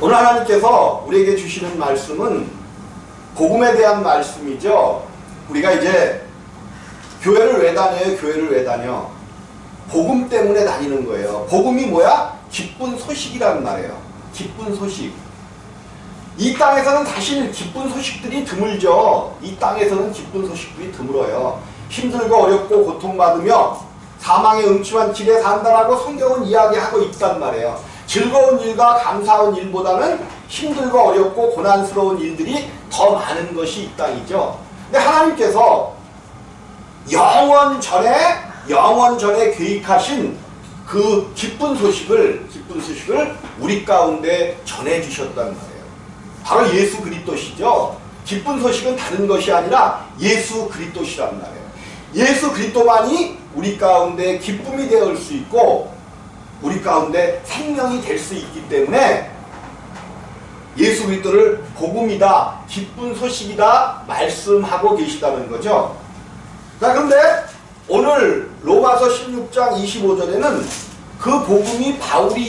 오늘 하나님께서 우리에게 주시는 말씀은 복음에 대한 말씀이죠. 우리가 이제 교회를 왜 다녀요? 교회를 왜 다녀? 복음 때문에 다니는 거예요. 복음이 뭐야? 기쁜 소식이란 말이에요. 기쁜 소식. 이 땅에서는 사실 기쁜 소식들이 드물죠. 이 땅에서는 기쁜 소식들이 드물어요. 힘들고 어렵고 고통받으며 사망의 음침한 길에 산다라고 성경은 이야기하고 있단 말이에요. 즐거운 일과 감사한 일보다는 힘들고 어렵고 고난스러운 일들이 더 많은 것이 이 땅이죠. 근데 하나님께서 영원 전에 계획하신 그 기쁜 소식을 우리 가운데 전해주셨단 말이에요. 바로 예수 그리스도시죠. 기쁜 소식은 다른 것이 아니라 예수 그리스도시란 말이에요. 예수 그리스도만이 우리 가운데 기쁨이 되을 수 있고 우리 가운데 생명이 될 수 있기 때문에 예수 그리스도를 복음이다, 기쁜 소식이다 말씀하고 계시다는 거죠. 자, 그런데 오늘 로마서 16장 25절에는 그 복음이 바울이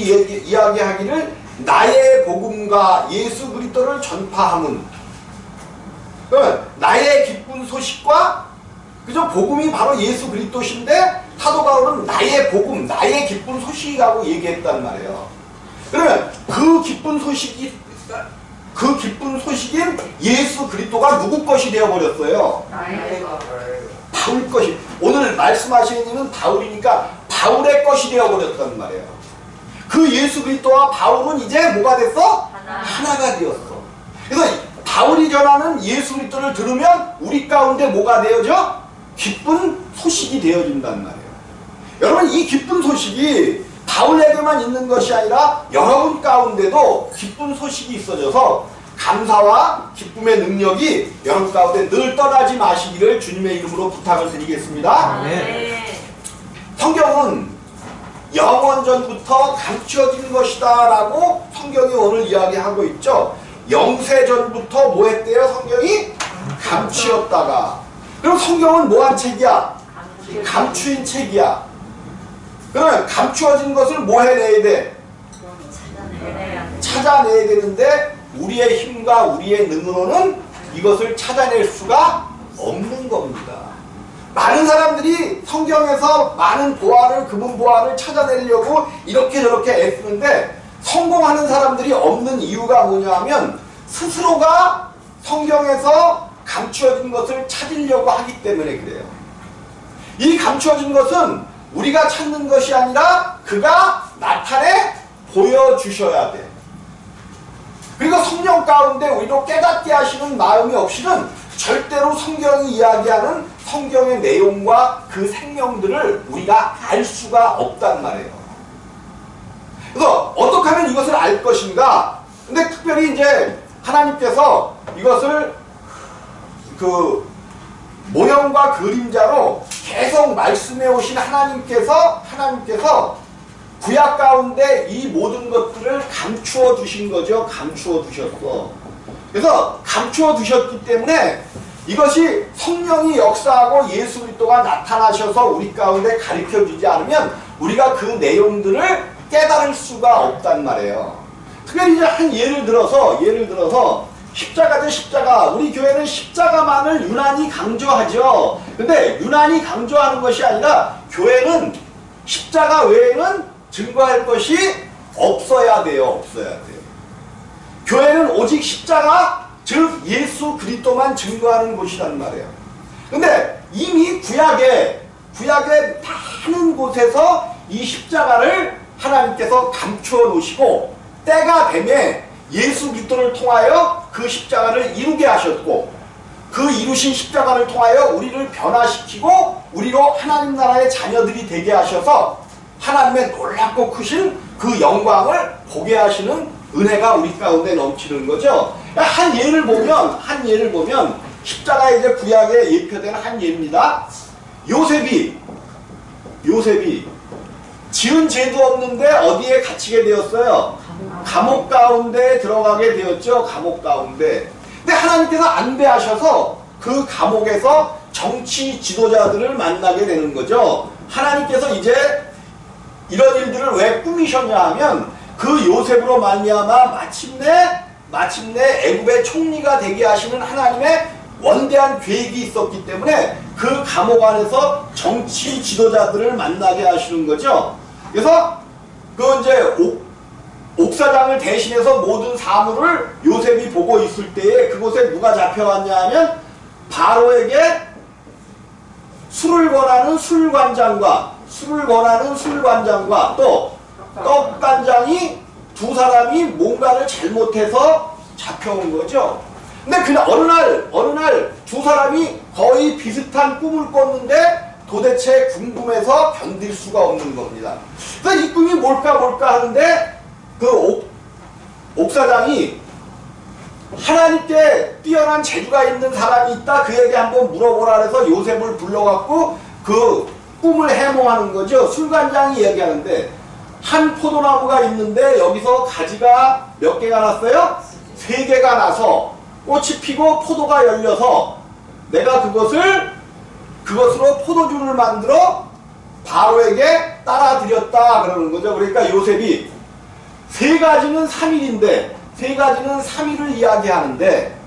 이야기하기를 나의 복음과 예수 그리스도를 전파함은, 나의 기쁜 소식과 그죠? 복음이 바로 예수 그리스도신데 사도 바울은 나의 복음, 나의 기쁜 소식이라고 얘기했단 말이에요. 그러면 그 기쁜 소식인 예수 그리스도가 누구 것이 되어버렸어요? 바울 것이. 오늘 말씀하시는 이는 바울이니까 바울의 것이 되어버렸단 말이에요. 그 예수 그리스도와 바울은 이제 뭐가 됐어? 하나가 되었어. 그래서 바울이 전하는 예수 그리스도를 들으면 우리 가운데 뭐가 되어져? 기쁜 소식이 되어진단 말이에요. 여러분, 이 기쁜 소식이 바울에게만 있는 것이 아니라 여러분 가운데도 기쁜 소식이 있어져서 감사와 기쁨의 능력이 여러분 가운데 늘 떠나지 마시기를 주님의 이름으로 부탁을 드리겠습니다. 네. 성경은 영원전부터 감추어진 것이다 라고 성경이 오늘 이야기하고 있죠. 영세전부터 뭐 했대요? 성경이 감추었다가. 그럼 성경은 뭐한 책이야? 감추인 책이야. 그러면 감추어진 것을 뭐 해내야 돼? 찾아내야 되는데 우리의 힘과 우리의 능으로는 이것을 찾아낼 수가 없는 겁니다. 많은 사람들이 성경에서 많은 보화를, 금은 보화를 찾아내려고 이렇게 저렇게 애쓰는데 성공하는 사람들이 없는 이유가 뭐냐 하면 스스로가 성경에서 감추어진 것을 찾으려고 하기 때문에 그래요. 이 감추어진 것은 우리가 찾는 것이 아니라 그가 나타내 보여주셔야 돼. 그리고 성령 가운데 우리로 깨닫게 하시는 마음이 없이는 절대로 성경이 이야기하는 성경의 내용과 그 생명들을 우리가 알 수가 없단 말이에요. 그래서 어떻게 하면 이것을 알 것인가? 근데 특별히 이제 하나님께서 이것을 그 모형과 그림자로 계속 말씀해 오신 하나님께서 구약 가운데 이 모든 것들을 감추어 두신 거죠. 감추어 두셨어. 그래서 감추어 두셨기 때문에 이것이 성령이 역사하고 예수 그리스도가 나타나셔서 우리 가운데 가르쳐 주지 않으면 우리가 그 내용들을 깨달을 수가 없단 말이에요. 특별히 이제 한 예를 들어서 십자가죠, 십자가. 우리 교회는 십자가만을 유난히 강조하죠. 근데 유난히 강조하는 것이 아니라 교회는 십자가 외에는 증거할 것이 없어야 돼요. 교회는 오직 십자가, 즉 예수 그리스도만 증거하는 곳이란 말이에요. 근데 이미 구약에 많은 곳에서 이 십자가를 하나님께서 감추어 놓으시고 때가 되면 예수 그리스도를 통하여 그 십자가를 이루게 하셨고 그 이루신 십자가를 통하여 우리를 변화시키고 우리로 하나님 나라의 자녀들이 되게 하셔서 하나님의 놀랍고 크신 그 영광을 보게 하시는 은혜가 우리 가운데 넘치는 거죠. 한 예를 보면 십자가에 이제 구약에 예표되는 한 예입니다. 요셉이 지은 죄도 없는데 어디에 갇히게 되었어요? 감옥 가운데 들어가게 되었죠. 감옥 가운데. 근데 하나님께서 안배하셔서 그 감옥에서 정치 지도자들을 만나게 되는 거죠. 하나님께서 이제 이런 일들을 왜 꾸미셨냐 하면 그 요셉으로 말미암아 마침내 애굽의 총리가 되게 하시는 하나님의 원대한 계획이 있었기 때문에 그 감옥 안에서 정치 지도자들을 만나게 하시는 거죠. 그래서 그 이제 옥사장을 대신해서 모든 사물을 요셉이 보고 있을 때에 그곳에 누가 잡혀왔냐 하면 바로에게 술을 권하는 술관장과 또 떡관장이 두 사람이 뭔가를 잘못해서 잡혀온 거죠. 근데 그날 어느 날 두 사람이 거의 비슷한 꿈을 꿨는데 도대체 궁금해서 견딜 수가 없는 겁니다. 그래서 이 꿈이 뭘까 하는데 그 옥사장이 하나님께 뛰어난 재주가 있는 사람이 있다. 그에게 한번 물어보라 해서 요셉을 불러갖고 그 꿈을 해몽하는 거죠. 술관장이 얘기하는데 한 포도나무가 있는데 여기서 가지가 몇 개가 났어요? 3개가 나서 꽃이 피고 포도가 열려서 내가 그것으로 포도주를 만들어 바로에게 따라드렸다 그러는 거죠. 그러니까 요셉이 3가지는 3일을 이야기하는데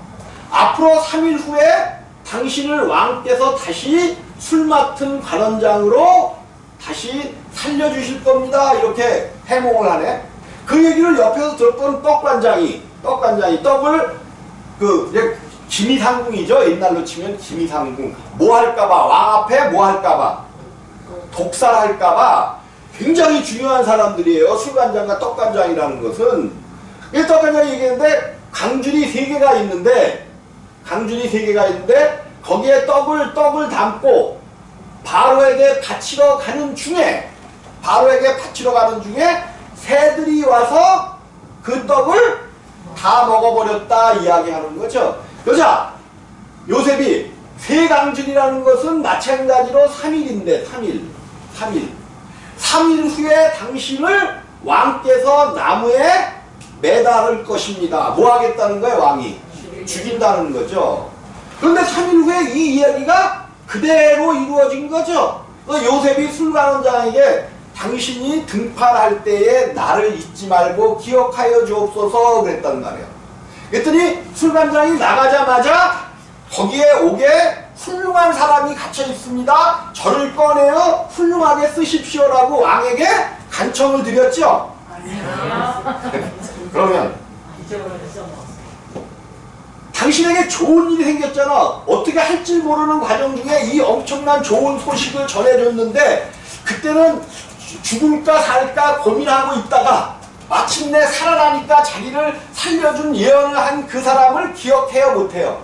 앞으로 3일 후에 당신을 왕께서 다시 술 맡은 관원장으로 다시 살려주실 겁니다. 이렇게 해몽을 하네. 그 얘기를 옆에서 들었던 떡관장이 떡을 이제 기미상궁이죠. 옛날로 치면 기미상궁. 뭐 할까봐, 왕 앞에 뭐 할까봐, 독살할까봐 굉장히 중요한 사람들이에요. 술관장과 떡관장이라는 것은. 이 떡관장이 얘기했는데 강줄이 3개가 있는데 거기에 떡을 담고 바로에게 바치러 가는 중에 새들이 와서 그 떡을 다 먹어버렸다 이야기하는 거죠. 여자 요셉이 3강줄이라는 것은 마찬가지로 3일인데 3일 후에 당신을 왕께서 나무에 매달을 것입니다. 뭐 하겠다는 거예요? 왕이 죽인다는 거죠. 그런데 3일 후에 이 이야기가 그대로 이루어진 거죠. 요셉이 술관원장에게 당신이 등판할 때에 나를 잊지 말고 기억하여 주옵소서 그랬단 말이에요. 그랬더니 술관장이 나가자마자 거기에 옥에 훌륭한 사람이 갇혀 있습니다. 저를 꺼내어 훌륭하게 쓰십시오라고 왕에게 간청을 드렸죠. 그러면 당신에게 좋은 일이 생겼잖아. 어떻게 할 줄 모르는 과정 중에 이 엄청난 좋은 소식을 전해줬는데 그때는 죽을까 살까 고민하고 있다가 마침내 살아나니까 자기를 살려준 예언을 한 그 사람을 기억해요 못해요?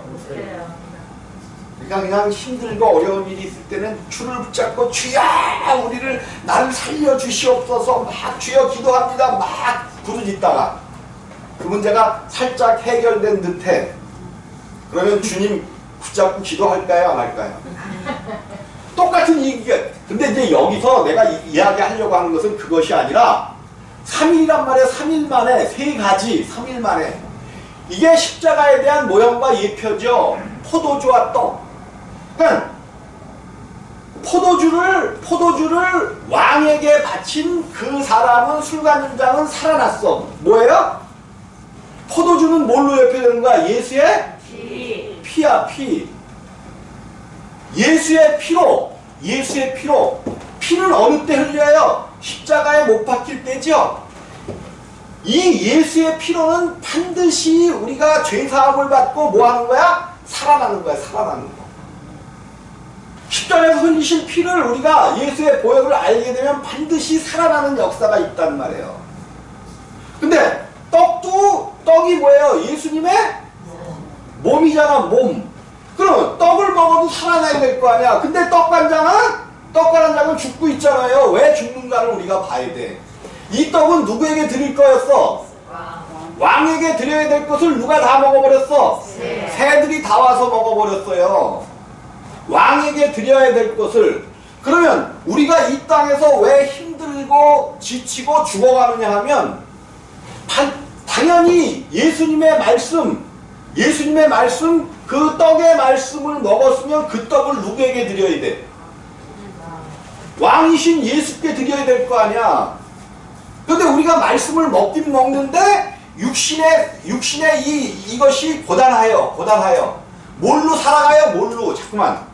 그냥 힘들고 어려운 일이 있을 때는 줄을 붙잡고 주여 나를 살려주시옵소서 막 주여 기도합니다 막 부르짖다가 그 문제가 살짝 해결된 듯해. 그러면 주님 붙잡고 기도할까요 안 할까요? 똑같은 얘기가. 근데 이제 여기서 내가 이야기하려고 하는 것은 그것이 아니라 3일이란 말이야. 3일 만에 3가지 3일 만에 이게 십자가에 대한 모형과 예표죠. 포도주와 떡. 그러니까 포도주를 왕에게 바친 그 사람은 술관장은 살아났어. 뭐예요? 포도주는 뭘로 예표되는 거야? 예수의 피야 피. 예수의 피로 피는 어느 때 흘려요? 십자가에 못 박힐 때죠. 이 예수의 피로는 반드시 우리가 죄사함을 받고 뭐 하는 거야? 살아나는 거야. 십자가에서 흘리신 피를 우리가 예수의 보혈을 알게 되면 반드시 살아나는 역사가 있단 말이에요. 근데 떡이 뭐예요? 예수님의 몸이잖아. 몸. 그럼 떡을 먹어도 살아나야 될 거 아니야. 근데 떡관장은 죽고 있잖아요. 왜 죽는가를 우리가 봐야 돼. 이 떡은 누구에게 드릴 거였어? 왕에게 드려야 될 것을 누가 다 먹어버렸어? 새들이 다 와서 먹어버렸어요. 왕에게 드려야 될 것을. 그러면 우리가 이 땅에서 왜 힘들고 지치고 죽어가느냐 하면 당연히 예수님의 말씀 그 떡의 말씀을 먹었으면 그 떡을 누구에게 드려야 돼? 왕이신 예수께 드려야 될 거 아니야. 그런데 우리가 말씀을 먹긴 먹는데 육신의 이것이 고단하여 뭘로 살아가요? 뭘로? 자꾸만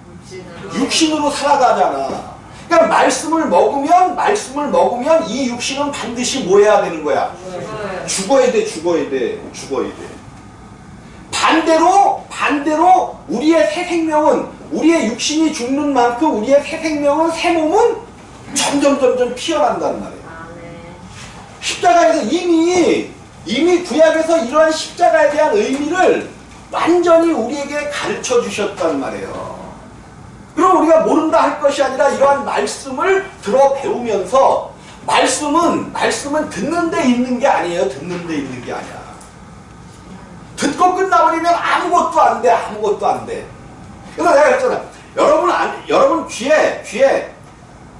육신으로 살아가잖아. 그러니까 말씀을 먹으면 이 육신은 반드시 뭐 해야 되는 거야? 죽어야 돼. 반대로 우리의 새 생명은, 우리의 육신이 죽는 만큼 우리의 새 생명은, 새 몸은 점점 피어난다는 말이에요. 십자가에서 이미 구약에서 이러한 십자가에 대한 의미를 완전히 우리에게 가르쳐 주셨단 말이에요. 그럼 우리가 모른다 할 것이 아니라 이러한 말씀을 들어 배우면서, 말씀은 듣는 데 있는 게 아니에요. 듣는 데 있는 게 아니야. 듣고 끝나버리면 아무것도 안 돼. 그래서 내가 그랬잖아. 여러분 귀에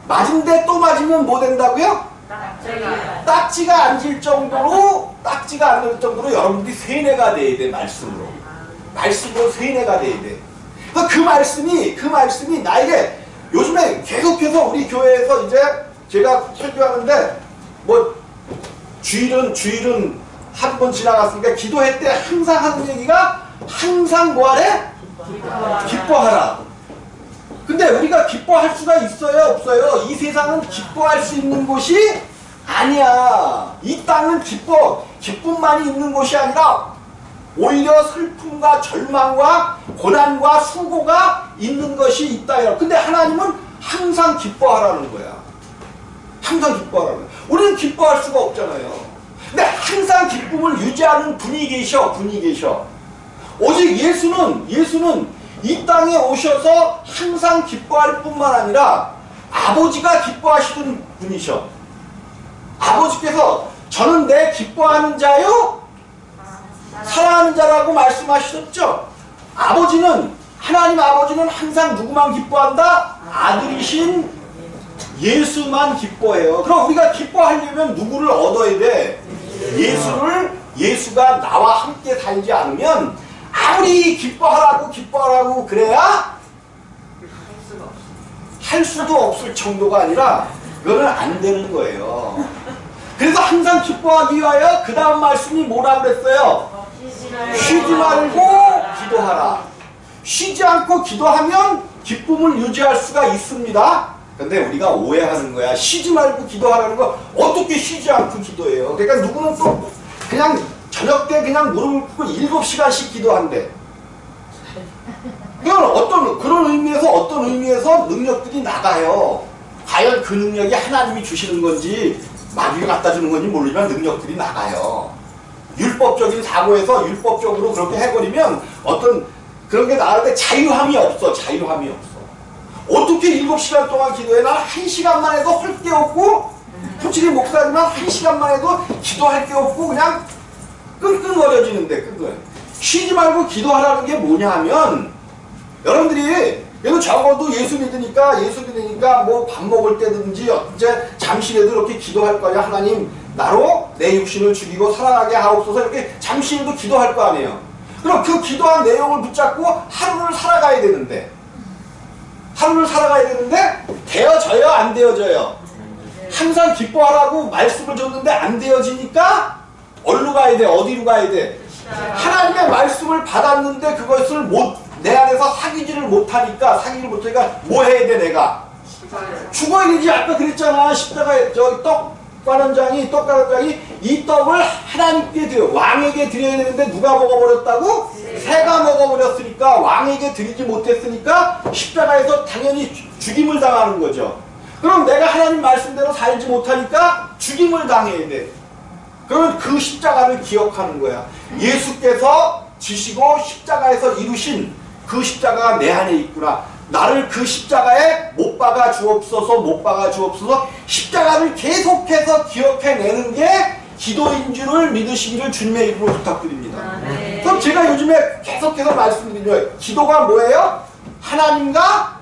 맞은데 또 맞으면 뭐 된다고요? 딱지가 앉을 정도로 여러분들이 세뇌가 돼야 돼. 말씀으로 세뇌가 돼야 돼. 그 말씀이 나에게 요즘에 계속해서 우리 교회에서 이제 제가 설교하는데 뭐 주일은 한 번 지나갔으니까 기도회 때 항상 하는 얘기가 항상 뭐하래? 기뻐하라. 근데 우리가 기뻐할 수가 있어요? 없어요? 이 세상은 기뻐할 수 있는 곳이 아니야. 이 땅은 기쁨만이 있는 곳이 아니라 오히려 슬픔과 절망과 고난과 수고가 있는 것이 있다. 근데 하나님은 항상 기뻐하라는 거야. 우리는 기뻐할 수가 없잖아요. 근데 항상 기쁨을 유지하는 분이 계셔. 오직 예수는 이 땅에 오셔서 항상 기뻐할 뿐만 아니라 아버지가 기뻐하시던 분이셔. 아버지께서 저는 내 기뻐하는 자요 사랑하는 자라고 말씀하셨죠. 하나님 아버지는 항상 누구만 기뻐한다? 아들이신 예수만 기뻐해요. 그럼 우리가 기뻐하려면 누구를 얻어야 돼? 예수가 나와 함께 살지 않으면 아무리 기뻐하라고 그래야 할 수도 없을 정도가 아니라 이거는 안 되는 거예요. 그래서 항상 기뻐하기 위하여 그 다음 말씀이 뭐라 그랬어요? 쉬지 말고 기도하라. 쉬지 않고 기도하면 기쁨을 유지할 수가 있습니다. 근데 우리가 오해하는 거야. 쉬지 말고 기도하라는 거 어떻게 쉬지 않고 기도해요? 그러니까 누구는 또 그냥 저녁 때 그냥 무릎을 꿇고 7시간씩 기도한대. 이건 그런 의미에서 어떤 의미에서 능력들이 나가요. 과연 그 능력이 하나님이 주시는 건지 마귀가 갖다 주는 건지 모르지만 능력들이 나가요. 율법적인 사고에서 율법적으로 그렇게 해버리면 어떤 그런 게 나갈 때 자유함이 없어. 어떻게 7시간 동안 기도해? 난 1시간만 해도 할 게 없고, 솔직히 목사지만 1시간만 해도 기도할 게 없고 그냥 끙끙거려지는데. 쉬지 말고 기도하라는 게 뭐냐 하면, 여러분들이 그래도 적어도 예수 믿으니까 뭐 밥 먹을 때든지 이제 잠시라도 이렇게 기도할 거야. 하나님 나로 내 육신을 죽이고 살아나게 하옵소서. 이렇게 잠시라도 기도할 거 아니에요. 그럼 그 기도한 내용을 붙잡고 하루를 살아가야 되는데 되어져요? 안 되어져요? 항상 기뻐하라고 말씀을 줬는데 안 되어지니까 어디로 가야 돼? 하나님의 말씀을 받았는데 그것을 내 안에서 사귀지를 못하니까 뭐 해야 돼? 내가 죽어야 되지. 아까 그랬잖아. 십자가에 저기 떡 가는 장이 이 떡을 하나님께 드려, 왕에게 드려야 되는데 누가 먹어버렸다고? 새가 먹어버렸으니까, 왕에게 드리지 못했으니까 십자가에서 당연히 죽임을 당하는 거죠. 그럼 내가 하나님 말씀대로 살지 못하니까 죽임을 당해야 돼. 그러면 그 십자가를 기억하는 거야. 예수께서 지시고 십자가에서 이루신 그 십자가가 내 안에 있구나. 나를 그 십자가에 못 박아 주옵소서. 십자가를 계속해서 기억해내는 게 기도인 줄을 믿으시기를 주님의 이름으로 부탁드립니다. 그럼 제가 요즘에 계속해서 말씀드린 거예요. 기도가 뭐예요? 하나님과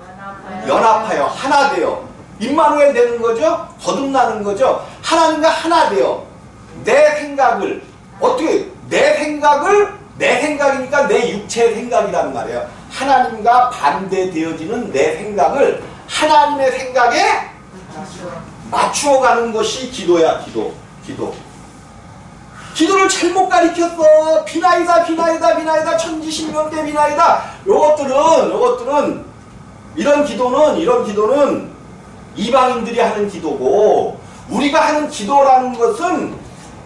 연합하여 하나 되어 임마누엘 되는 거죠. 거듭나는 거죠. 하나님과 하나 되어 내 생각을 내 생각이니까 내 육체의 생각이란 말이에요. 하나님과 반대되어지는 내 생각을 하나님의 생각에 맞추어가는 것이 기도야. 기도. 기도. 기도를 잘못 가리켰어. 비나이다, 비나이다, 비나이다, 천지신명대 비나이다. 요것들은 이런 기도는 이방인들이 하는 기도고, 우리가 하는 기도라는 것은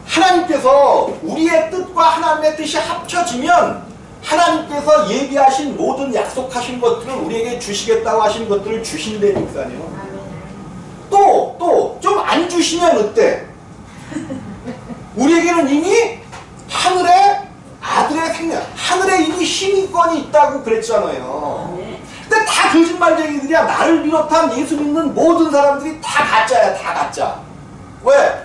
하나님께서 우리의 뜻과 하나님의 뜻이 합쳐지면 하나님께서 예비하신 모든 약속하신 것들을 우리에게 주시겠다고 하신 것들을 주신다니까요. 또 좀 안 주시면 어때? 우리에게는 이미 하늘에 아들의 생명, 하늘에 이미 심의권이 있다고 그랬잖아요. 근데 다 거짓말쟁이들이야. 나를 비롯한 예수 믿는 모든 사람들이 다 가짜야. 다 가짜. 왜?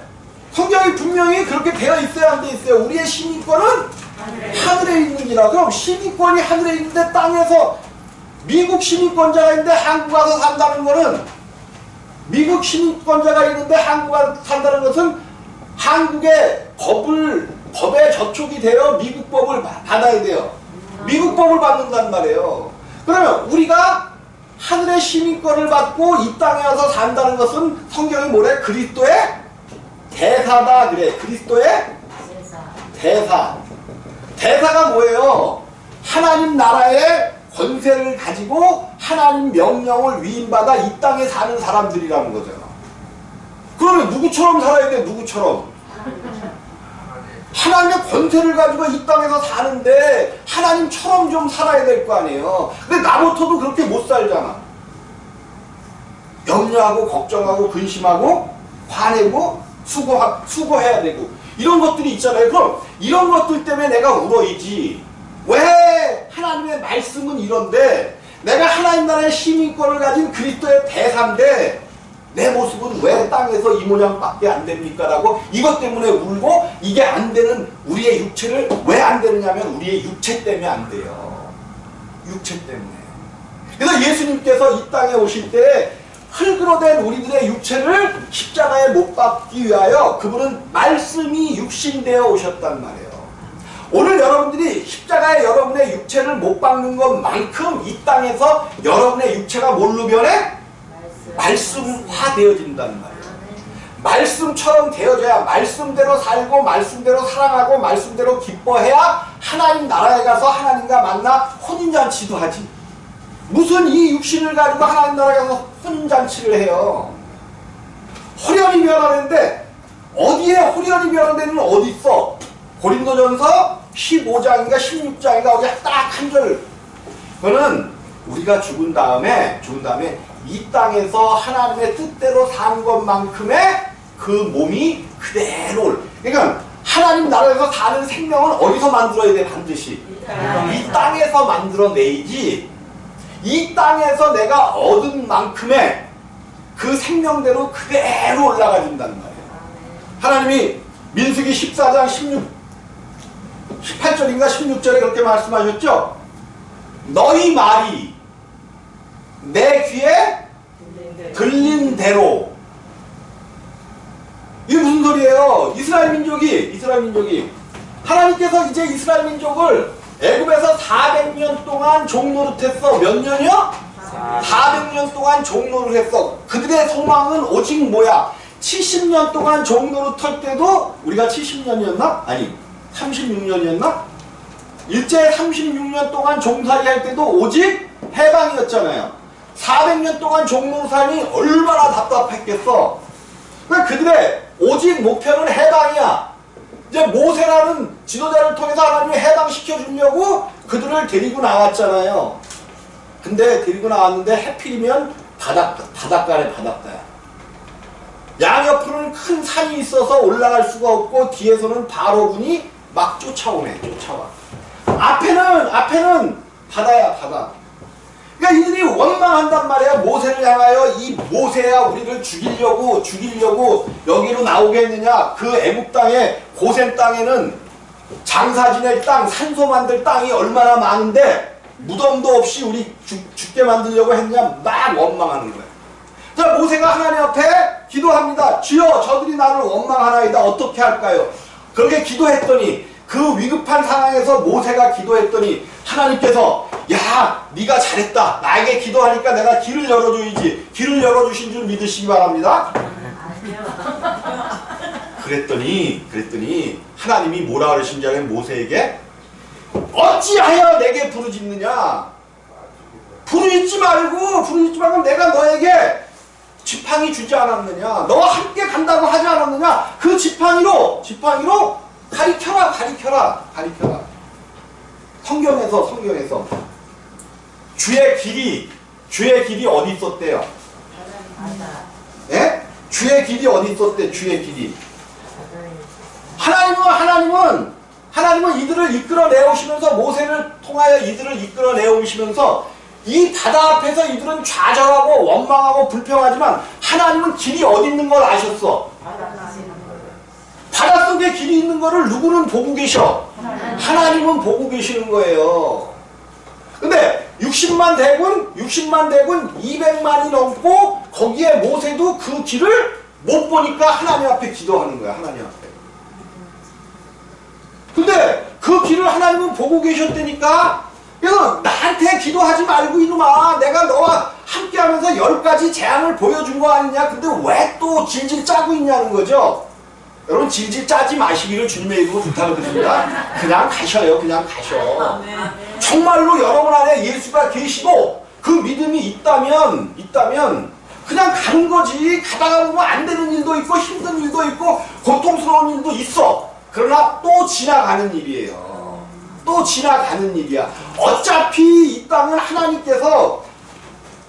성경이 분명히 그렇게 되어 있어요, 안 돼 있어요? 우리의 심의권은 하늘에 있느니라. 그럼 심의권이 하늘에 있는데 땅에서 미국 심의권자가 있는데 한국 와서 산다는 거는, 미국 심의권자가 있는데 한국 와서 산다는 것은 한국의 법에 저촉이 되어 미국 법을 받아야 돼요. 미국 법을 받는단 말이에요. 그러면 우리가 하늘의 심의권을 받고 이 땅에 와서 산다는 것은 성경이 뭐래? 그리스도의 대사다 그래. 그리스도의 대사. 대사가 뭐예요? 하나님 나라의 권세를 가지고 하나님 명령을 위임받아 이 땅에 사는 사람들이라는 거잖아. 그러면 누구처럼 살아야 돼? 누구처럼? 하나님의 권세를 가지고 이 땅에서 사는데 하나님처럼 좀 살아야 될 거 아니에요. 근데 나부터도 그렇게 못 살잖아. 염려하고 걱정하고 근심하고 화내고 수고해야 되고 이런 것들이 있잖아요. 그럼 이런 것들 때문에 내가 울어야지. 왜 하나님의 말씀은 이런데 내가 하나님 나라의 시민권을 가진 그리스도의 대사인데 내 모습은 왜 땅에서 이 모양밖에 안 됩니까? 라고 이것 때문에 울고, 이게 안 되는 우리의 육체를 왜 안 되느냐면 우리의 육체 때문에 안 돼요. 육체 때문에. 그래서 예수님께서 이 땅에 오실 때 흙으로 된 우리들의 육체를 십자가에 못 박기 위하여 그분은 말씀이 육신되어 오셨단 말이에요. 오늘 여러분들이 십자가에 여러분의 육체를 못 박는 것만큼 이 땅에서 여러분의 육체가 뭘로 변해? 말씀화 되어진다는 말이에요. 말씀처럼 되어져야 말씀대로 살고 말씀대로 사랑하고 말씀대로 기뻐해야 하나님 나라에 가서 하나님과 만나 혼인잔치도 하지. 무슨 이 육신을 가지고 하나님 나라에 가서 혼인잔치를 해요. 호련히 변하는데 어디에 호련히 변하는 데는 어디 있어? 고린도전서 15장인가 16장인가 어디 딱 한 절. 그거는 우리가 죽은 다음에 이 땅에서 하나님의 뜻대로 산 것만큼의 그 몸이 그대로, 그러니까 하나님 나라에서 사는 생명은 어디서 만들어야 돼? 반드시 이 땅에서 만들어내야지. 이 땅에서 내가 얻은 만큼의 그 생명대로 그대로 올라가준다는 말이에요. 하나님이 민수기 14장 18절인가 16절에 그렇게 말씀하셨죠? 너희 말이 내 귀에 들린 대로. 이게 무슨 소리예요? 이스라엘 민족이 하나님께서 이제 이스라엘 민족을 애굽에서 400년 동안 종노릇했어. 몇 년이요? 400년 동안 종노릇 했어. 그들의 소망은 오직 뭐야? 70년 동안 종노릇할 때도, 우리가 70년이었나? 아니 36년이었나? 일제 36년 동안 종살이 할 때도 오직 해방이었잖아요. 400년 동안 종노릇하니 얼마나 답답했겠어. 그러니까 그들의 오직 목표는 해방이야. 이제 모세라는 지도자를 통해서 하나님이 해방시켜 주려고 그들을 데리고 나왔잖아요. 근데 데리고 나왔는데 해필이면 바닷가래. 양옆으로는 큰 산이 있어서 올라갈 수가 없고 뒤에서는 바로군이 막 쫓아와. 앞에는 바다야, 바다. 그러니까 이들이 원망한단 말이야. 모세를 향하여 이 모세야 우리를 죽이려고 여기로 나오겠느냐. 그 애국 땅에, 고센 땅에는 장사 지낼 땅, 산소 만들 땅이 얼마나 많은데 무덤도 없이 우리 죽게 만들려고 했냐. 막 원망하는 거야. 자, 모세가 하나님 앞에 기도합니다. 주여, 저들이 나를 원망하나이다. 어떻게 할까요? 그렇게 기도했더니, 그 위급한 상황에서 모세가 기도했더니 하나님께서, 야, 네가 잘했다. 나에게 기도하니까 내가 길을 열어줘야지. 길을 열어주신 줄 믿으시기 바랍니다. 그랬더니 하나님이 뭐라 그러신지 알아요? 모세에게 어찌하여 내게 부르짖느냐? 부르짖지 말고 내가 너에게 지팡이 주지 않았느냐? 너와 함께 간다고 하지 않았느냐? 그 지팡이로 가리켜라. 성경에서 주의 길이 어디 있었대요? 예? 주의 길이 어디 있었대? 주의 길이. 하나님은 이들을 이끌어내오시면서 모세를 통하여 이들을 이끌어내오시면서 이 바다 앞에서 이들은 좌절하고 원망하고 불평하지만 하나님은 길이 어디 있는 걸 아셨어. 바다 속에 길이 있는 거를 누구는 보고 계셔? 하나님은 보고 계시는 거예요. 근데 60만 대군 200만이 넘고 거기에 모세도 그 길을 못 보니까 하나님 앞에 기도하는 거야. 하나님 앞에. 근데 그 길을 하나님은 보고 계셨다니까. 그래서 나한테 기도하지 말고 이놈아, 내가 너와 함께하면서 10가지 재앙을 보여준 거 아니냐. 근데 왜 또 질질 짜고 있냐는 거죠. 여러분, 질질 짜지 마시기를 주님의 이름으로 부탁을 드립니다. 그냥 가셔요. 그냥 가셔. 정말로 여러분 안에 예수가 계시고 그 믿음이 있다면 그냥 가는 거지. 가다가 보면 안 되는 일도 있고 힘든 일도 있고 고통스러운 일도 있어. 그러나 또 지나가는 일이에요. 또 지나가는 일이야. 어차피 이 땅은 하나님께서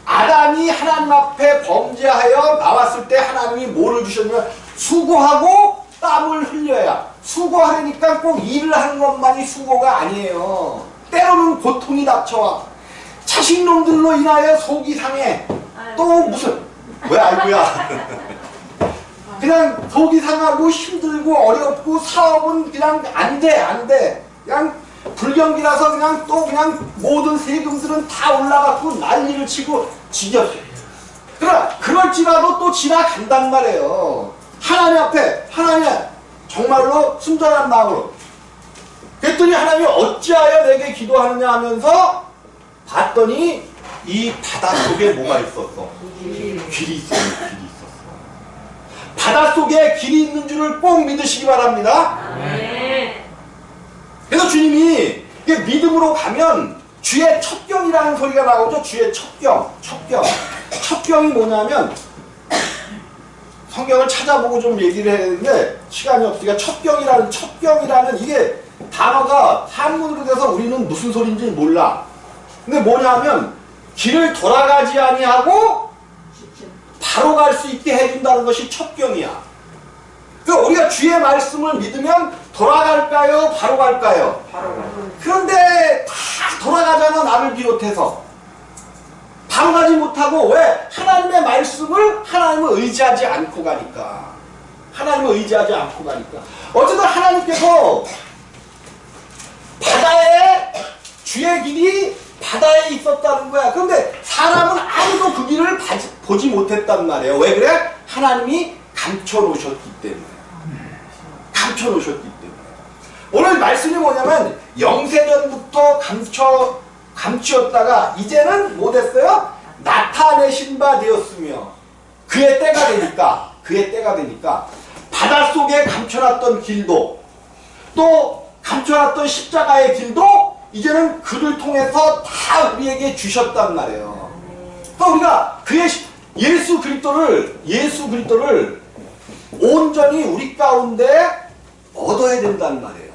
아담이 하나님 앞에 범죄하여 나왔을 때 하나님이 뭐를 주셨냐면 수고하고 땀을 흘려야. 수고하려니까 꼭 일을 하는 것만이 수고가 아니에요. 때로는 고통이 닥쳐와. 자식놈들로 인하여 속이 상해. 또 무슨 왜 아이고야. 그냥 속이 상하고 힘들고 어렵고 사업은 그냥 안 돼. 그냥 불경기라서 그냥 모든 세금들은 다 올라갔고 난리를 치고 지겹어요. 그러나 그럴지라도 또 지나간단 말이에요. 하나님 앞에 정말로 순전한 마음으로. 그랬더니 하나님이 어찌하여 내게 기도하느냐 하면서 봤더니 이 바닷속에 뭐가 있었어? 길이 있었어. 바닷속에 길이 있는 줄을 꼭 믿으시기 바랍니다. 그래서 주님이 이게 믿음으로 가면 주의 첩경이라는 소리가 나오죠. 주의 첩경이 뭐냐면 성경을 찾아보고 좀 얘기를 해야 되는데 시간이 없으니까 첩경이라는 이게 단어가 한문으로 돼서 우리는 무슨 소리인지 몰라. 근데 뭐냐면 길을 돌아가지 아니하고 바로 갈 수 있게 해준다는 것이 첩경이야. 그러니까 우리가 주의 말씀을 믿으면 돌아갈까요? 바로 갈까요? 그런데 다 돌아가잖아. 나를 비롯해서. 바로 가지 못하고 왜? 하나님의 말씀을 하나님을 의지하지 않고 가니까. 어쨌든 하나님께서 주의 길이 바다에 있었다는 거야. 그런데 사람은 아무도 그 길을 보지 못했단 말이에요. 왜 그래? 하나님이 감춰놓으셨기 때문에. 오늘 말씀이 뭐냐면 영세전부터 감추었다가 이제는 뭐 됐어요? 나타내신 바 되었으며 그의 때가 되니까 바닷속에 감춰놨던 길도 또 감춰놨던 십자가의 길도 이제는 그를 통해서 다 우리에게 주셨단 말이에요. 그러니까 우리가 그의 예수 그리스도를 온전히 우리 가운데 얻어야 된단 말이에요.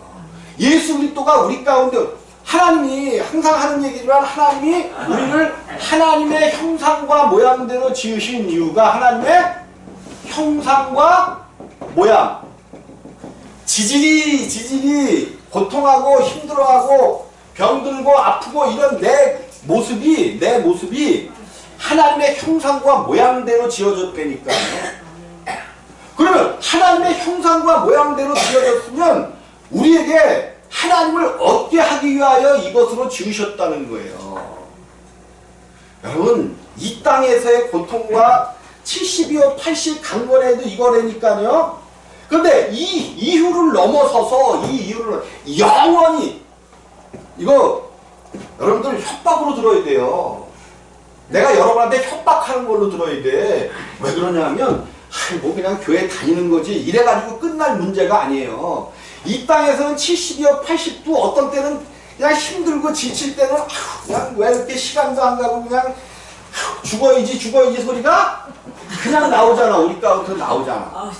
예수 그리스도가 우리 가운데, 하나님이 항상 하는 얘기지만 하나님이 우리를 하나님의 형상과 모양대로 지으신 이유가 하나님의 형상과 모양. 지질이 고통하고 힘들어하고 병들고 아프고 이런 내 모습이 하나님의 형상과 모양대로 지어졌다니까요. 그러면 하나님의 형상과 모양대로 지어졌으면 우리에게 하나님을 얻게 하기 위하여 이것으로 지으셨다는 거예요. 여러분, 이 땅에서의 고통과 70이요 80 강건해도 이거라니까요. 그런데 이 이유를 넘어서서 영원히 이거 여러분들 협박으로 들어야 돼요. 내가 여러분한테 협박하는 걸로 들어야 돼. 왜 그러냐면 뭐 그냥 교회 다니는 거지 이래가지고 끝날 문제가 아니에요. 이 땅에서는 70이요 80도 어떤 때는 그냥 힘들고 지칠 때는 그냥 왜 이렇게 시간도 안 가고 그냥 죽어야지 소리가 그냥 나오잖아. 우리 가운데 나오잖아.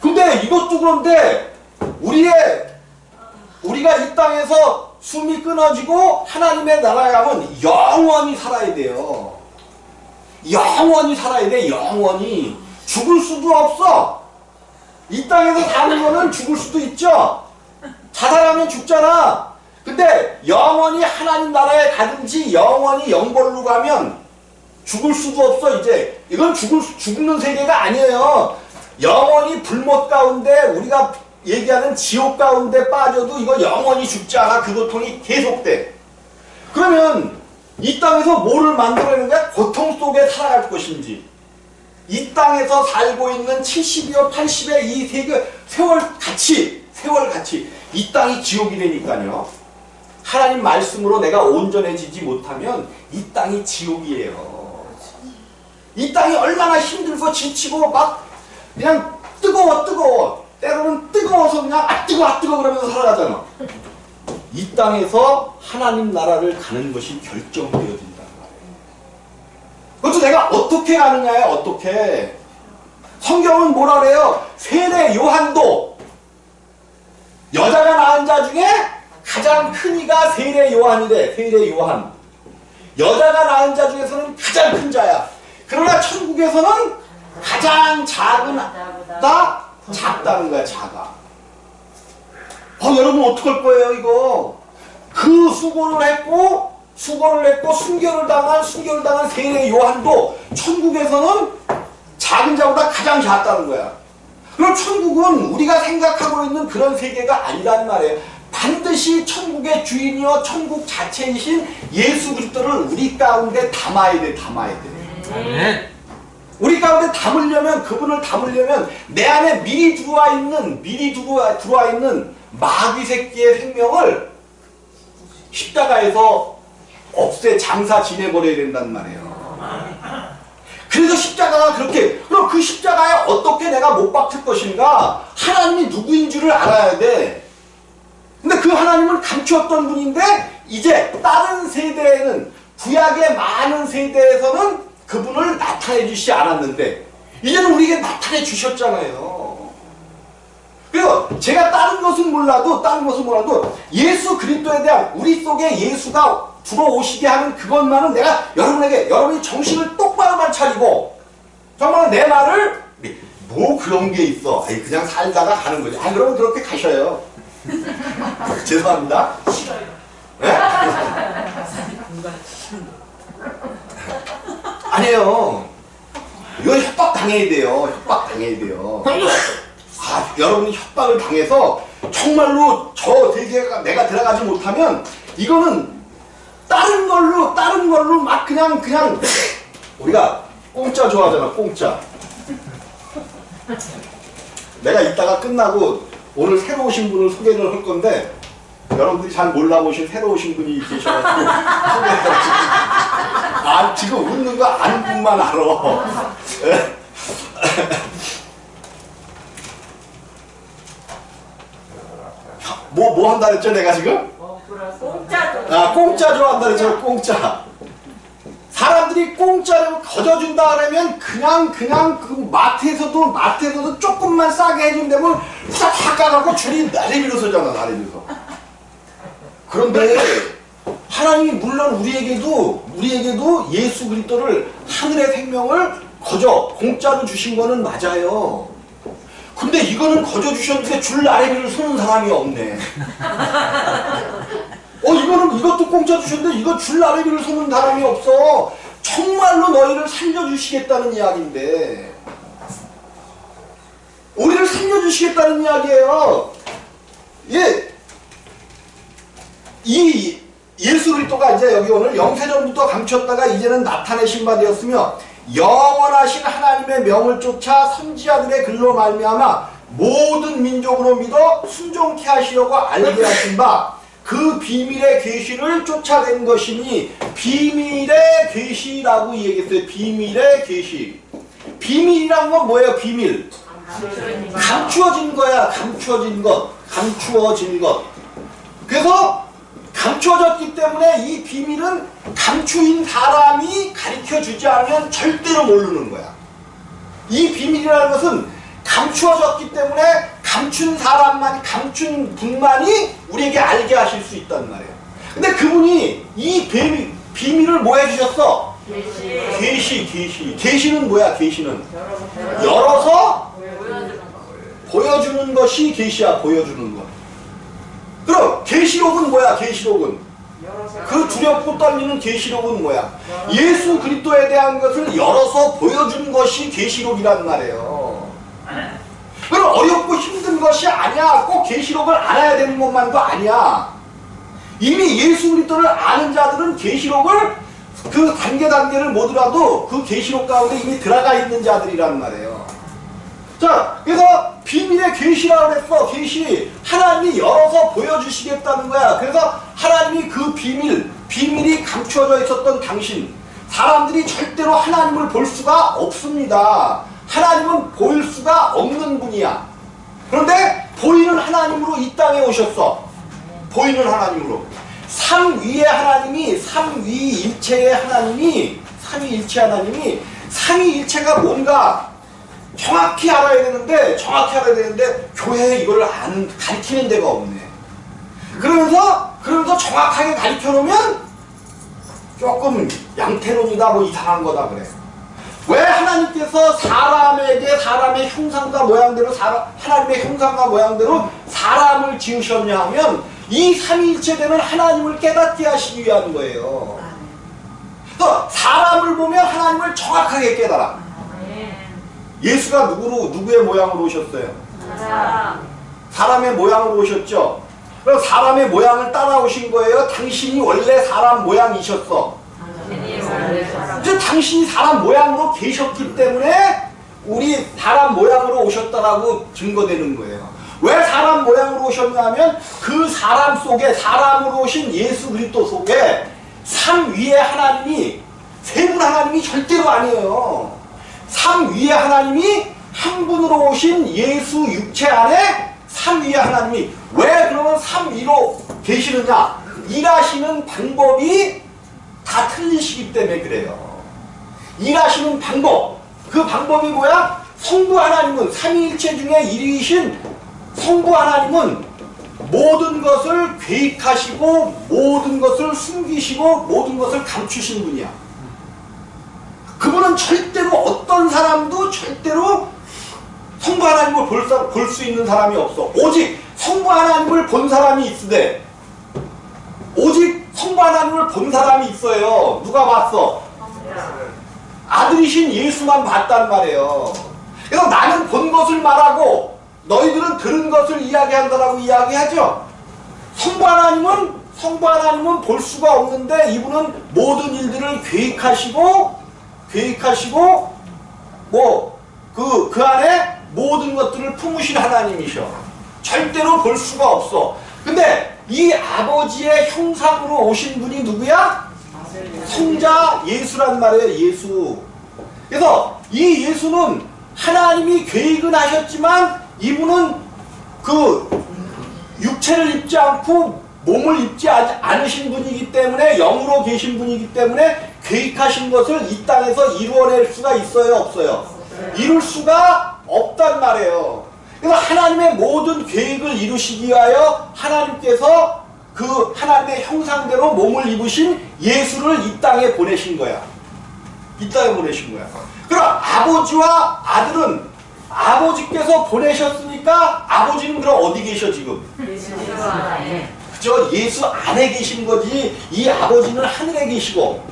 근데 이것도 그런데 우리가 이 땅에서 숨이 끊어지고 하나님의 나라에 가면 영원히 살아야 돼요. 영원히 살아야 돼. 영원히. 죽을 수도 없어. 이 땅에서 사는 거는 죽을 수도 있죠. 자살하면 죽잖아. 근데 영원히 하나님 나라에 가든지 영원히 영벌로 가면 죽을 수도 없어. 이제 이건 죽는 세계가 아니에요. 영원히 불못 가운데 우리가 얘기하는 지옥 가운데 빠져도 이거 영원히 죽지 않아. 그 고통이 계속돼. 그러면 이 땅에서 뭐를 만들어내는 거야? 고통 속에 살아갈 것인지, 이 땅에서 살고 있는 70이요 80의 이 세월 같이 이 땅이 지옥이 되니까요. 하나님 말씀으로 내가 온전해지지 못하면 이 땅이 지옥이에요. 이 땅이 얼마나 힘들고 지치고 막 그냥 뜨거워 때로는 뜨거워서 그냥 뜨거워 그러면서 살아가잖아. 이 땅에서 하나님 나라를 가는 것이 결정되어진단 말이에요. 그것도 내가 어떻게 가느냐에 어떻게. 성경은 뭐라 그래요? 세례 요한도 여자가 낳은 자 중에 가장 큰 이가 세례 요한이래. 세례 요한. 여자가 낳은 자 중에서는 가장 큰 자야. 그러나 천국에서는 가장 작은 다 작다는 거야. 작아. 여러분 어떡할 거예요 이거. 그 수고를 했고 순교를 당한 세례 요한도 천국에서는 작은 자보다 가장 작다는 거야. 그럼 천국은 우리가 생각하고 있는 그런 세계가 아니란 말이에요. 반드시 천국의 주인이요 천국 자체이신 예수 그리스도를 우리 가운데 담아야 돼. 우리 가운데 그분을 담으려면 내 안에 미리 들어와 있는 마귀 새끼의 생명을 십자가에서 장사 지내버려야 된단 말이에요. 그래서 십자가가 그렇게, 그럼 그 십자가에 어떻게 내가 못 박힐 것인가? 하나님이 누구인 줄을 알아야 돼. 근데 그 하나님을 감추었던 분인데 이제 다른 세대에는, 구약의 많은 세대에서는 그분을 나타내 주시지 않았는데 이제는 우리에게 나타내 주셨잖아요. 그리고 제가 다른 것은 몰라도 예수 그리스도에 대한 우리 속에 예수가 들어오시게 하는 그것만은 내가 여러분이 정신을 똑바로만 차리고 정말 내 말을 뭐 그런 게 있어. 그냥 살다가 가는 거지. 그러면 그렇게 가셔요. 죄송합니다. 네? 아니에요. 이건 협박 당해야 돼요. 여러분이 협박을 당해서 정말로 저 세계가 내가 들어가지 못하면 이거는 다른 걸로 막 그냥 우리가 공짜 좋아하잖아. 공짜. 내가 이따가 끝나고 오늘 새로 오신 분을 소개를 할 건데 여러분들이 잘 몰라보신 새로 오신 분이 계셔가지고 소개해드릴게요. 지금 웃는 거 아는 분만 알아. 뭐 한다 그랬죠 내가 지금? 공짜 좋아한다 그랬죠. 공짜. 사람들이 공짜로 거저준다 그러면 그냥 그 마트에서도 조금만 싸게 해준다면 싹 가갖고 줄이 나래비로 서잖아. 나래비로. 그런데 하나님이 물론 우리에게도 예수 그리스도를 하늘의 생명을 공짜로 주신 거는 맞아요. 근데 이거는 거저 주셨는데 줄 나래비를 서는 사람이 없네. 이것도 공짜 주셨는데 이거 줄 나래비를 서는 사람이 없어. 정말로 너희를 살려주시겠다는 이야기인데, 우리를 살려주시겠다는 이야기예요. 예수 그리스도가 이제 여기 오늘 영세전부터 감췄다가 이제는 나타내신 바 되었으며 영원하신 하나님의 명을 쫓아 선지자들의 글로 말미암아 모든 민족으로 믿어 순종케 하시려고 알게 하신 바 그 비밀의 계시를 쫓아낸 것이니, 비밀의 계시라고 얘기했어요. 비밀의 계시. 비밀이란 건 뭐예요? 비밀. 감추어진 거야. 감추어진 것. 감추어진 것. 그래서 감추어졌기 때문에 이 비밀은 감추인 사람이 가르쳐주지 않으면 절대로 모르는 거야. 이 비밀이라는 것은 감추어졌기 때문에 감춘 사람만, 감춘 분만이 우리에게 알게 하실 수 있단 말이에요. 근데 그분이 이 비밀을 뭐 해주셨어? 계시. 계시는 뭐야? 계시는 열어서 보여주는 것이 계시야. 보여주는 것. 그럼 계시록은 뭐야? 계시록은 그 두렵고 떨리는 계시록은 뭐야? 예수 그리스도에 대한 것을 열어서 보여준 것이 계시록이란 말이에요. 그럼 어렵고 힘든 것이 아니야. 꼭 계시록을 알아야 되는 것만도 아니야. 이미 예수 그리스도를 아는 자들은 계시록을 그 단계를 모두라도 그 계시록 가운데 이미 들어가 있는 자들이란 말이에요. 자, 그래서 비밀의 계시라고 그랬어. 계시. 하나님이 열어서 보여주시겠다는 거야. 그래서 하나님이 그 비밀이 감추어져 있었던 당신, 사람들이 절대로 하나님을 볼 수가 없습니다. 하나님은 보일 수가 없는 분이야. 그런데 보이는 하나님으로 이 땅에 오셨어. 보이는 하나님으로. 삼위의 하나님이, 삼위일체의 하나님이, 삼위일체가 뭔가 정확히 알아야 되는데 교회에 이거를 가르치는 데가 없네. 그러면서 정확하게 가르쳐 놓으면 조금 양태론이다, 뭐 이상한 거다 그래. 왜 하나님께서 사람에게 사람의 형상과 모양대로 하나님의 형상과 모양대로 사람을 지으셨냐 하면 이 삼위일체되는 하나님을 깨닫게 하시기 위한 거예요. 또 사람을 보면 하나님을 정확하게 깨달아. 예수가 누구의 모양으로 오셨어요? 사람의 모양으로 오셨죠? 그럼 사람의 모양을 따라오신 거예요? 당신이 원래 사람 모양이셨어? 이제 당신이 사람 모양으로 계셨기 때문에 우리 사람 모양으로 오셨다라고 증거되는 거예요. 왜 사람 모양으로 오셨냐면 그 사람 속에, 사람으로 오신 예수 그리스도 속에 삼위의 하나님이, 세 분 하나님이 절대로 아니에요. 삼위의 하나님이 한 분으로 오신 예수 육체 안에 삼위의 하나님이, 왜 그러면 삼위로 계시느냐? 일하시는 방법이 다 틀리시기 때문에 그래요. 일하시는 방법, 그 방법이 뭐야? 성부 하나님은, 삼위일체 중에 1위이신 성부 하나님은 모든 것을 계획하시고 모든 것을 숨기시고 모든 것을 감추신 분이야. 그분은 절대로 어떤 사람도 절대로 성부 하나님을 볼 수 있는 사람이 없어. 오직 성부 하나님을 본 사람이 있으되, 오직 성부 하나님을 본 사람이 있어요. 누가 봤어? 아들이신 예수만 봤단 말이에요. 그래서 나는 본 것을 말하고 너희들은 들은 것을 이야기한다라고 이야기하죠. 성부 하나님은 볼 수가 없는데 이분은 모든 일들을 계획하시고 그 안에 모든 것들을 품으신 하나님이셔. 절대로 볼 수가 없어. 근데 이 아버지의 형상으로 오신 분이 누구야? 성자 예수란 말이에요. 예수. 그래서 이 예수는 하나님이 계획은 하셨지만 이분은 그 육체를 입지 않고 몸을 입지 않으신 분이기 때문에, 영으로 계신 분이기 때문에 계획하신 것을 이 땅에서 이루어낼 수가 있어요? 없어요? 이룰 수가 없단 말이에요. 그래서 하나님의 모든 계획을 이루시기 위하여 하나님께서 그 하나님의 형상대로 몸을 입으신 예수를 이 땅에 보내신 거야. 이 땅에 보내신 거야. 그럼 아버지와 아들은, 아버지께서 보내셨으니까 아버지는 그럼 어디 계셔 지금? 그죠? 예수 안에 계신 거지. 이 아버지는 하늘에 계시고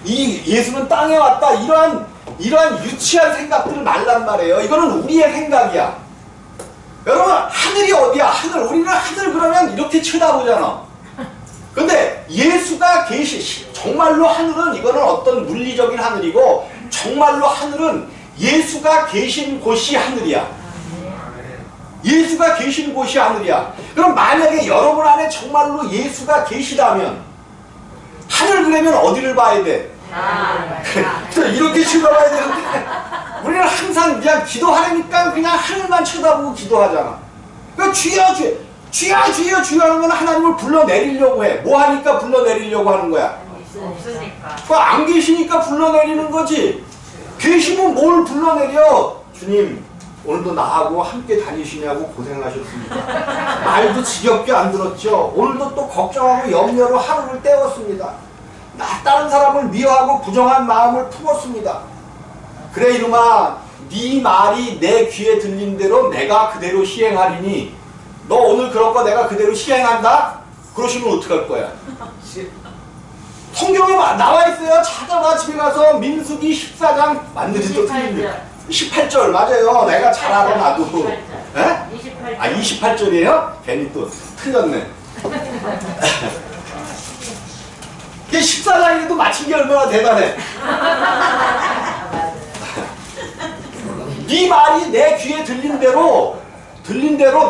이 예수는 땅에 왔다. 이러한 유치한 생각들을 말란 말이에요. 이거는 우리의 생각이야. 여러분, 하늘이 어디야? 하늘. 우리는 하늘 그러면 이렇게 쳐다보잖아. 근데 예수가 정말로 하늘은, 이거는 어떤 물리적인 하늘이고, 정말로 하늘은 예수가 계신 곳이 하늘이야. 예수가 계신 곳이 하늘이야. 그럼 만약에 여러분 안에 정말로 예수가 계시다면 하늘 그러면 어디를 봐야 돼? 이렇게 쳐다봐야 되는데 우리는 항상 그냥 기도하려니까 그냥 하늘만 쳐다보고 기도하잖아. 그러니까 주여 주여 주여 주여 주여 하는 건 하나님을 불러내리려고 해. 뭐 하니까 불러내리려고 하는 거야? 없으니까. 그 안 계시니까 불러내리는 거지. 계시면 뭘 불러내려? 주님 오늘도 나하고 함께 다니시냐고 고생하셨습니다. 말도 지겹게 안 들었죠. 오늘도 또 걱정하고 염려로 하루를 때웠습니다. 나 다른 사람을 미워하고 부정한 마음을 품었습니다. 그래 이놈아, 네 말이 내 귀에 들린 대로 내가 그대로 시행하리니 너 오늘 그런 거 내가 그대로 시행한다? 그러시면 어떡할 거야? 성경에 나와 있어요. 찾아봐. 집에 가서 민수기 14장 만들이 또 틀립니다. 18절 맞아요. 내가 잘 알아 나도. 28절. 에? 28절. 아 28절이에요? 괜히 또 틀렸네. 이게 14장에도 맞힌 게 얼마나 대단해. 네 말이 내 귀에 들린 대로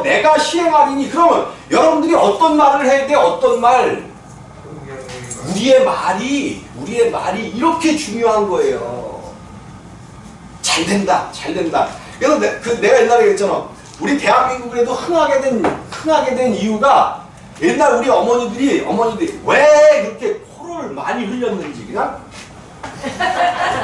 내가 시행하리니. 그러면 여러분들이 어떤 말을 해야 돼? 어떤 말? 우리의 말이 이렇게 중요한 거예요. 잘 된다. 그래서 내가 옛날에 그랬잖아. 우리 대한민국에도 흥하게 된 이유가 옛날 우리 어머니들이 왜 그렇게 코를 많이 흘렸는지 그냥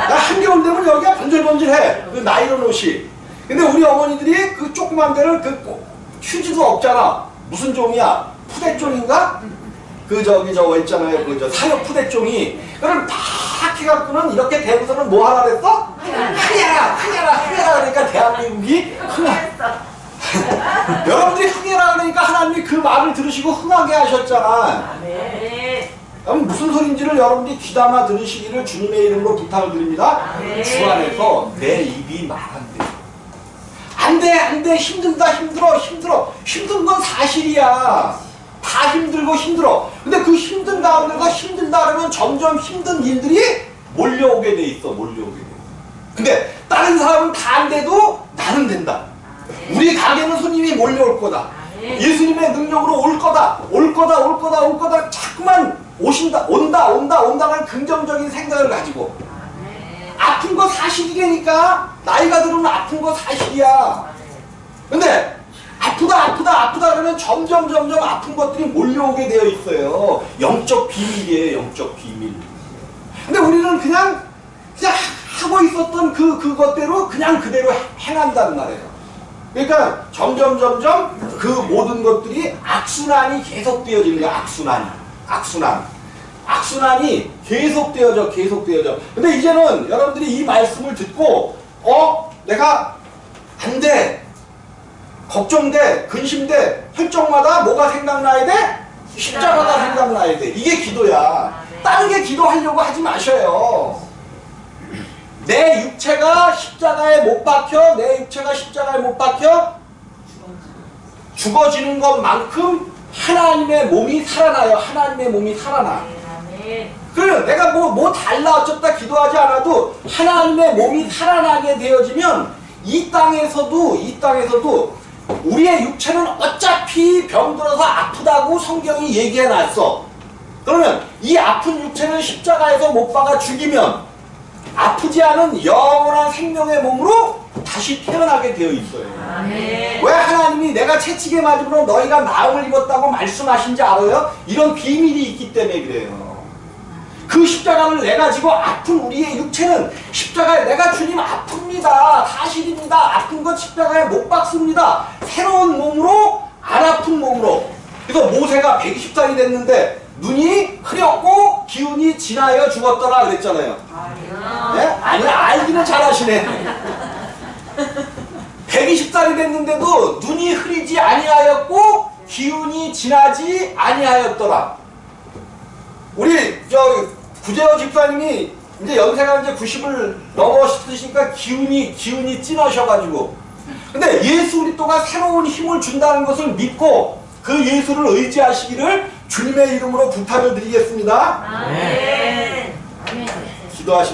한겨울 되면 여기가 번질번질해. 그 나이론 옷이. 근데 우리 어머니들이 그 조그만 데를 그 휴지도 없잖아. 무슨 종이야? 푸대종인가? 저거 있잖아요. 사육 푸대종이. 그걸 팍 해갖고는 이렇게 대고서는 뭐 하라 그랬어? 흥해라 그러니까 대한민국이 여러분들이 흥해라 그러니까 하나님이 그 말을 들으시고 흥하게 하셨잖아. 그럼 무슨 소린지를 여러분들이 귀담아 들으시기를 주님의 이름으로 부탁을 드립니다. 주 안에서 내 입이 말한대. 안돼 힘들다 힘든 건 사실이야. 다 힘들고 힘들어. 근데 그 힘든 가운데서 힘들다 그러면 점점 힘든 일들이 몰려오게 돼 있어. 근데 다른 사람은 다 안 돼도 나는 된다. 우리 가게는 손님이 몰려올 거다. 예수님의 능력으로 올 거다. 자꾸만 온다는 긍정적인 생각을 가지고. 아픈 거 사실이라니까. 나이가 들으면 아픈 거 사실이야. 근데 아프다 그러면 점점 아픈 것들이 몰려오게 되어 있어요. 영적 비밀이에요. 영적 비밀. 근데 우리는 그냥 하고 있었던 그것대로 그냥 그대로 행한다는 말이에요. 그러니까 점점 그 모든 것들이 악순환이 계속되어지는 거야. 악순환이 계속되어져. 근데 이제는 여러분들이 이 말씀을 듣고 내가 안 돼. 걱정돼, 근심돼, 할 적마다 뭐가 생각나야 돼? 십자가가 생각나야 돼. 이게 기도야. 다른 게 기도하려고 하지 마셔요. 내 육체가 십자가에 못 박혀 죽어지는 것만큼 하나님의 몸이 살아나요. 그러면 내가 뭐 달라 어쩌다 기도하지 않아도 하나님의 몸이 살아나게 되어지면 이 땅에서도 우리의 육체는 어차피 병들어서 아프다고 성경이 얘기해놨어. 그러면 이 아픈 육체는 십자가에서 못 박아 죽이면 아프지 않은 영원한 생명의 몸으로 다시 태어나게 되어 있어요. 왜 하나님이 내가 채찍에 맞음으로 너희가 나음을 입었다고 말씀하신지 알아요? 이런 비밀이 있기 때문에 그래요. 그 십자가를 내가 지고 아픈 우리의 육체는 십자가에 내가 주님 아픕니다. 사실입니다. 아픈 것 십자가에 못 박습니다. 새로운 몸으로, 안 아픈 몸으로. 그래서 모세가 120살이 됐는데 눈이 흐렸고 기운이 지나여 죽었더라 그랬잖아요. 네? 아니 알기는 잘하시네. 120살이 됐는데도 눈이 흐리지 아니하였고 기운이 지나지 아니하였더라. 우리 구재호 집사님이 이제 연세가 이제 90을 넘어시니까 기운이 찐하셔가지고. 근데 예수 그리스도가 새로운 힘을 준다는 것을 믿고 그 예수를 의지하시기를 주님의 이름으로 부탁을 드리겠습니다. 아멘. 기도하십니다.